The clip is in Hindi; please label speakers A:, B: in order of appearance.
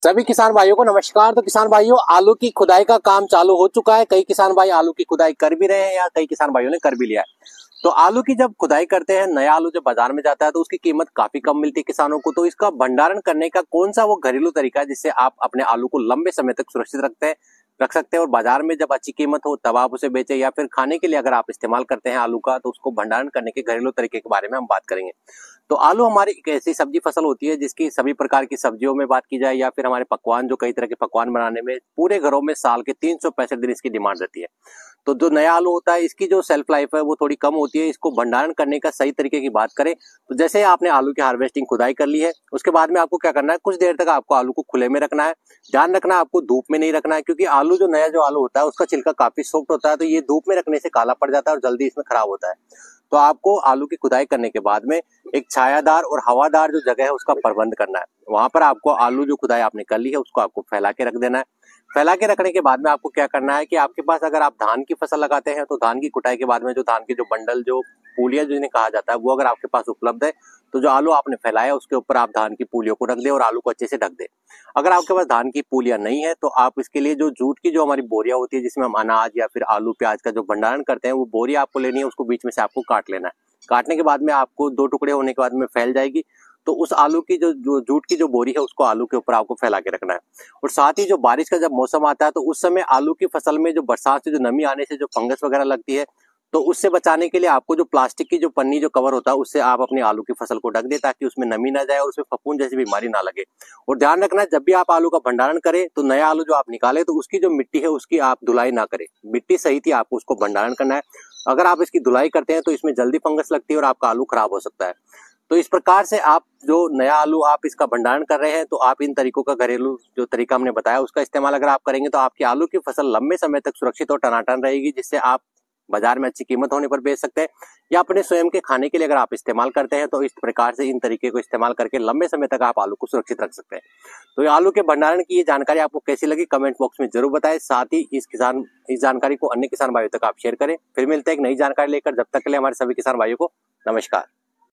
A: सभी किसान भाइयों को नमस्कार। तो किसान भाइयों, आलू की खुदाई का काम चालू हो चुका है। कई किसान भाई आलू की खुदाई कर भी रहे हैं या कई किसान भाइयों ने कर भी लिया है। तो आलू की जब खुदाई करते हैं, नया आलू जब बाजार में जाता है तो उसकी कीमत काफी कम मिलती है किसानों को। तो इसका भंडारण करने का कौन सा वो घरेलू तरीका है जिससे आप अपने आलू को लंबे समय तक सुरक्षित रख सकते हैं और बाजार में जब अच्छी कीमत हो तब आप उसे बेचें, या फिर खाने के लिए अगर आप इस्तेमाल करते हैं आलू का तो उसको भंडारण करने के घरेलू तरीके के बारे में हम बात करेंगे। तो आलू हमारी एक ऐसी सब्जी फसल होती है जिसकी सभी प्रकार की सब्जियों में बात की जाए या फिर हमारे पकवान, जो कई तरह के पकवान बनाने में पूरे घरों में साल के 365 दिन इसकी डिमांड रहती है। तो जो नया आलू होता है इसकी जो सेल्फ लाइफ है वो थोड़ी कम होती है। इसको भंडारण करने का सही तरीके की बात करें तो जैसे आपने आलू की हार्वेस्टिंग खुदाई कर ली है, उसके बाद में आपको क्या करना है, कुछ देर तक आपको आलू को खुले में रखना है। ध्यान रखना है आपको धूप में नहीं रखना है, क्योंकि आलू जो नया जो आलू होता है उसका छिलका काफी सॉफ्ट होता है, तो ये धूप में रखने से काला पड़ जाता है और जल्दी इसमें खराब होता है। तो आपको आलू की खुदाई करने के बाद में एक छायादार और हवादार जो जगह है उसका प्रबंध करना है। वहां पर आपको आलू जो खुदाई आपने कर ली है उसको आपको फैला के रख देना है। फैला के रखने के बाद में आपको क्या करना है कि आपके पास अगर आप धान की फसल लगाते हैं तो धान की कुटाई के बाद में जो धान के जो बंडल, जो पूलियां जिन्हें कहा जाता है, वो अगर आपके पास उपलब्ध है तो जो आलू आपने फैलाया उसके ऊपर आप धान की पूलियों को रख दे और आलू को अच्छे से ढक दे। अगर आपके पास धान की पूलियां नहीं है तो आप इसके लिए जो जूट की जो हमारी बोरियां होती है जिसमें हम अनाज या फिर आलू प्याज का जो भंडारण करते हैं, वो बोरी आपको लेनी है, उसको बीच में से आपको काट लेना है। काटने के बाद में आपको 2 टुकड़े होने के बाद में फैल जाएगी। तो उस आलू की जो जूट की जो बोरी है उसको आलू के ऊपर आपको फैला के रखना है। और साथ ही जो बारिश का जब मौसम आता है तो उस समय आलू की फसल में जो बरसात से जो नमी आने से जो फंगस वगैरह लगती है, तो उससे बचाने के लिए आपको जो प्लास्टिक की जो पन्नी जो कवर होता है उससे आप अपनी आलू की फसल को ढक दे, ताकि उसमें नमी ना जाए और उसमें फफूंद जैसी बीमारी ना लगे। और ध्यान रखना है जब भी आप आलू का भंडारण करें तो नया आलू जो आप निकाले तो उसकी जो मिट्टी है उसकी आप धुलाई ना करें। मिट्टी सही थी, आपको उसको भंडारण करना है। अगर आप इसकी धुलाई करते हैं तो इसमें जल्दी फंगस लगती है और आपका आलू खराब हो सकता है। तो इस प्रकार से आप जो नया आलू आप इसका भंडारण कर रहे हैं तो आप इन तरीकों का घरेलू जो तरीका हमने बताया उसका इस्तेमाल अगर आप करेंगे तो आपकी आलू की फसल लंबे समय तक सुरक्षित और टनाटन रहेगी, जिससे आप बाजार में अच्छी कीमत होने पर बेच सकते हैं या अपने स्वयं के खाने के लिए अगर आप इस्तेमाल करते हैं तो इस प्रकार से इन तरीके को इस्तेमाल करके लंबे समय तक आप आलू को सुरक्षित रख सकते हैं। तो ये आलू के भंडारण की ये जानकारी आपको कैसी लगी कमेंट बॉक्स में जरूर बताएं। साथ ही इस जानकारी को अन्य किसान भाइयों तक आप शेयर करें। फिर मिलते हैं एक नई जानकारी लेकर, जब तक के लिए हमारे सभी किसान भाइयों को नमस्कार।